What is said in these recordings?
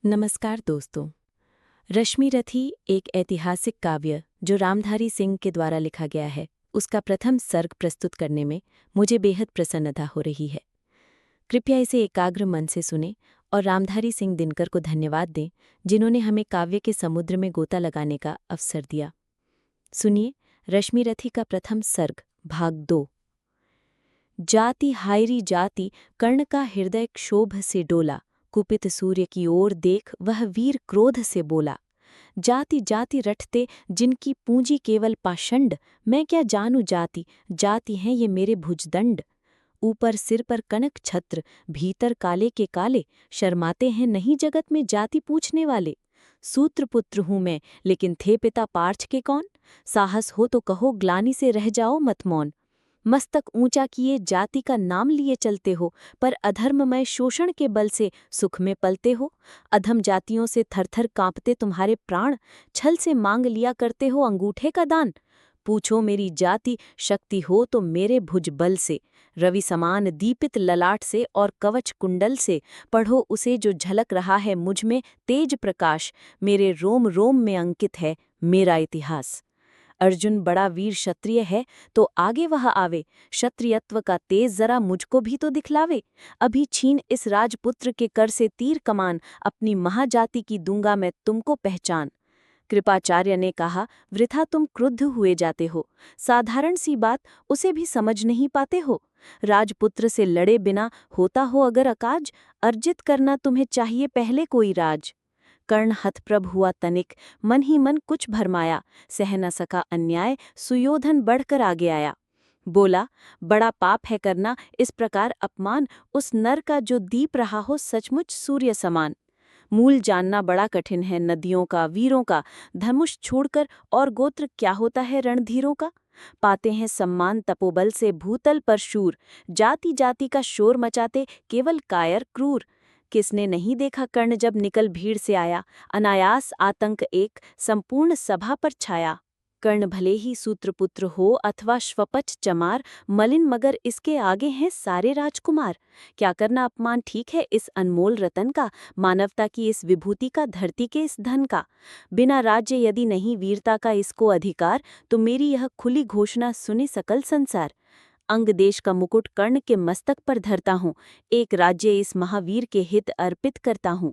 नमस्कार दोस्तों। रश्मिरथी एक ऐतिहासिक काव्य जो रामधारी सिंह के द्वारा लिखा गया है, उसका प्रथम सर्ग प्रस्तुत करने में मुझे बेहद प्रसन्नता हो रही है। कृपया इसे एकाग्र मन से सुनें और रामधारी सिंह दिनकर को धन्यवाद दें, जिन्होंने हमें काव्य के समुद्र में गोता लगाने का अवसर दिया। सुनिए रश्मिरथी का प्रथम सर्ग भाग 2। जाति हायरी जाति, कर्ण का हृदय क्षोभ से डोला, कुपित सूर्य की ओर देख वह वीर क्रोध से बोला। जाति जाति रटते जिनकी पूंजी केवल पाषंड, मैं क्या जानू जाति, जाति हैं ये मेरे भुजदंड। ऊपर सिर पर कनक छत्र, भीतर काले के काले, शर्माते हैं नहीं जगत में जाति पूछने वाले। सूत्रपुत्र हूं मैं, लेकिन थे पिता पार्थ के कौन। साहस हो तो कहो, ग्लानि से रह जाओ मत मौन। मस्तक ऊंचा किए जाति का नाम लिए चलते हो, पर अधर्ममय शोषण के बल से सुख में पलते हो। अधम जातियों से थरथर कांपते तुम्हारे प्राण, छल से मांग लिया करते हो अंगूठे का दान। पूछो मेरी जाति, शक्ति हो तो मेरे भुज बल से, रवि समान दीपित ललाट से और कवच कुंडल से। पढ़ो उसे जो झलक रहा है मुझ में तेज प्रकाश, मेरे रोम रोम में अंकित है मेरा इतिहास। अर्जुन बड़ा वीर क्षत्रिय है तो आगे वह आवे, क्षत्रियत्व का तेज जरा मुझको भी तो दिखलावे। अभी छीन इस राजपुत्र के कर से तीर कमान, अपनी महाजाति की दूंगा मैं तुमको पहचान। कृपाचार्य ने कहा, वृथा तुम क्रुद्ध हुए जाते हो, साधारण सी बात उसे भी समझ नहीं पाते हो। राजपुत्र से लड़े बिना होता हो अगर अकाज, अर्जित करना तुम्हें चाहिए पहले कोई राज। कर्ण हतप्रभ हुआ तनिक, मन ही मन कुछ भरमाया, सह न सका अन्याय, सुयोधन बढ़कर आगे आया। बोला, बड़ा पाप है करना इस प्रकार अपमान, उस नर का जो दीप रहा हो सचमुच सूर्य समान। मूल जानना बड़ा कठिन है नदियों का वीरों का, धनुष छोड़कर और गोत्र क्या होता है रणधीरों का। पाते हैं सम्मान तपोबल से भूतल पर शूर, जाति जाति का शोर मचाते केवल कायर क्रूर। किसने नहीं देखा कर्ण जब निकल भीड़ से आया, अनायास आतंक एक संपूर्ण सभा पर छाया। कर्ण भले ही सूत्रपुत्र हो अथवा श्वपच चमार, मलिन मगर इसके आगे हैं सारे राजकुमार। क्या करना अपमान ठीक है इस अनमोल रतन का, मानवता की इस विभूति का, धरती के इस धन का। बिना राज्य यदि नहीं वीरता का इसको अधिकार, तो मेरी यह खुली घोषणा सुने सकल संसार। अंग देश का मुकुट कर्ण के मस्तक पर धरता हूँ, एक राज्य इस महावीर के हित अर्पित करता हूँ।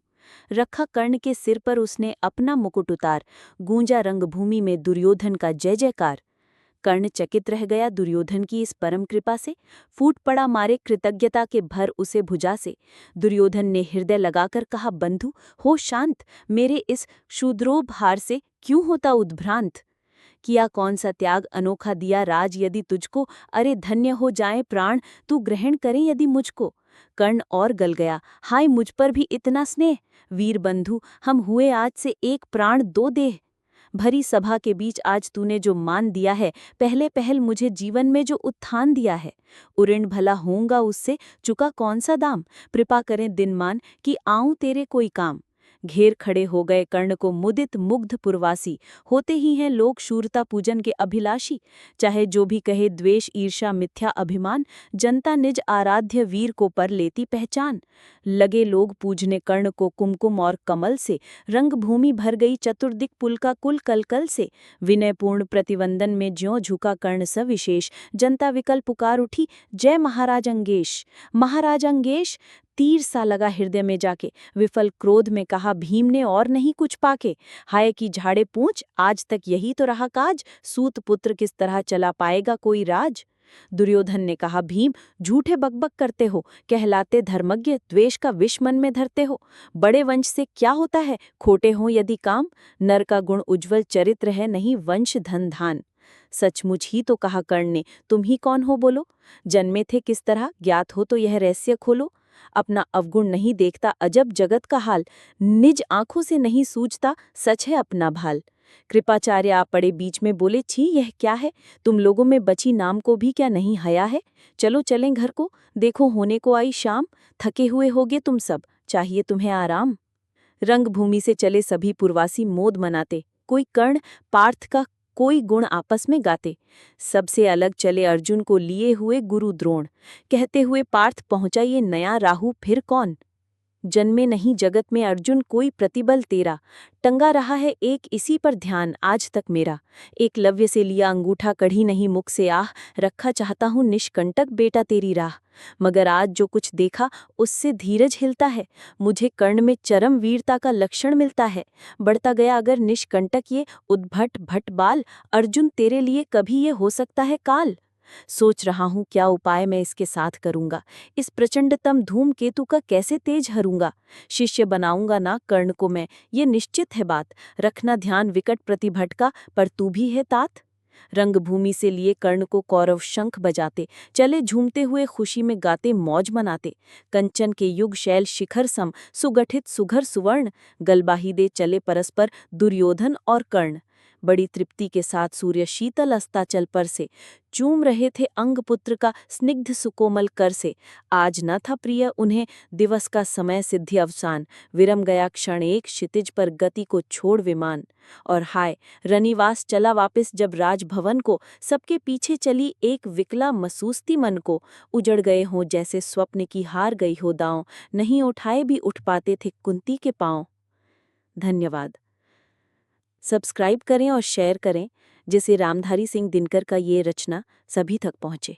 रखा कर्ण के सिर पर उसने अपना मुकुट उतार, गूंजा रंगभूमि में दुर्योधन का जय जयकार। कर्ण चकित रह गया दुर्योधन की इस परम कृपा से, फूट पड़ा मारे कृतज्ञता के भर उसे भुजा से। दुर्योधन ने हृदय लगाकर कहा, बंधु हो शांत, मेरे इस शूद्रोपहार से क्यों होता उद्भ्रांत। किया कौन सा त्याग अनोखा दिया राज यदि तुझको, अरे धन्य हो जाए प्राण तू ग्रहण करें यदि मुझको। कर्ण और गल गया, हाय मुझ पर भी इतना स्नेह। वीर बंधु हम हुए आज से एक प्राण दो देह। भरी सभा के बीच आज तूने जो मान दिया है, पहले पहल मुझे जीवन में जो उत्थान दिया है, उऋण भला होऊंगा उससे, चुका कौन सा दाम। कृपा करें दिनमान कि आऊं तेरे कोई काम। घेर खड़े हो गए कर्ण को मुदित मुग्ध पुरवासी, होते ही हैं लोग शूरता पूजन के अभिलाषी। चाहे जो भी कहे द्वेष ईर्ष्या मिथ्या अभिमान, जनता निज आराध्य वीर को पर लेती पहचान। लगे लोग पूजने कर्ण को कुमकुम और कमल से, रंगभूमि भर गई चतुर्दिक पुल का कुल कलकल से। विनयपूर्ण प्रतिवंदन में ज्यों झुका कर्ण सविशेष, जनता विकल पुकार उठी, जय महाराज अंगेश। महाराज अंगेश तीर सा लगा हृदय में जाके, विफल क्रोध में कहा भीम ने और नहीं कुछ पाके। हाय की झाड़े पूछ आज तक यही तो रहा काज, सूत पुत्र किस तरह चला पाएगा कोई राज। दुर्योधन ने कहा, भीम झूठे बकबक करते हो, कहलाते धर्मज्ञ द्वेष का विष मन में धरते हो। बड़े वंश से क्या होता है, खोटे हों यदि काम, नर का गुण उज्ज्वल चरित्र है नहीं वंश धन धान। सचमुच ही तो कहा कर्ण ने, तुम ही कौन हो बोलो। जन्मे थे किस तरह, ज्ञात हो तो यह रहस्य खोलो। अपना अवगुण नहीं देखता अजब जगत का हाल, निज आंखों से नहीं सूझता सच है अपना भाल। कृपाचार्य आ पड़े बीच में, बोले, छी यह क्या है, तुम लोगों में बची नाम को भी क्या नहीं हया है। चलो चलें घर को, देखो होने को आई शाम, थके हुए होगे तुम सब, चाहिए तुम्हें आराम। रंगभूमि से चले सभी पुरवासी मोद मनाते, कोई कर्ण पार्थ का कोई गुण आपस में गाते। सबसे अलग चले अर्जुन को लिए हुए गुरु द्रोण, कहते हुए पार्थ पहुंचा ये नया राहु फिर कौन। जन्मे नहीं जगत में अर्जुन कोई प्रतिबल तेरा, टंगा रहा है एक इसी पर ध्यान आज तक मेरा। एकलव्य से लिया अंगूठा कढ़ी नहीं मुख से आह, रखा चाहता हूँ निष्कंटक बेटा तेरी राह। मगर आज जो कुछ देखा उससे धीरज हिलता है, मुझे कर्ण में चरम वीरता का लक्षण मिलता है। बढ़ता गया अगर निष्कंटक ये उद्भट भट बाल, अर्जुन तेरे लिए कभी ये हो सकता है काल। सोच रहा हूँ क्या उपाय मैं इसके साथ करूँगा, इस प्रचंडतम धूमकेतु का कैसे तेज हरूंगा। शिष्य बनाऊंगा ना कर्ण को मैं, ये निश्चित है बात। रखना ध्यान विकट प्रतिभट का, पर तू भी है तात। रंगभूमि से लिए कर्ण को कौरव शंख बजाते, चले झूमते हुए खुशी में गाते मौज मनाते। कंचन के युग शैल शिखर सम सुगठित सुघर सुवर्ण, गलबाही दे चले परस्पर दुर्योधन और कर्ण। बड़ी तृप्ति के साथ सूर्य शीतल अस्ताचल पर से चूम रहे थे अंग पुत्र का स्निग्ध सुकोमल कर से। आज न था प्रिय उन्हें दिवस का समय सिद्धि अवसान, विरम गया क्षण एक क्षितिज पर गति को छोड़ विमान। और हाय रनिवास चला वापस जब राजभवन को, सबके पीछे चली एक विकला मसूसती मन को। उजड़ गए हों जैसे स्वप्न की हार गई हो दांव, नहीं उठाए भी उठ पाते थे कुंती के पांव। धन्यवाद। सब्सक्राइब करें और शेयर करें, जिससे रामधारी सिंह दिनकर का ये रचना सभी तक पहुंचे।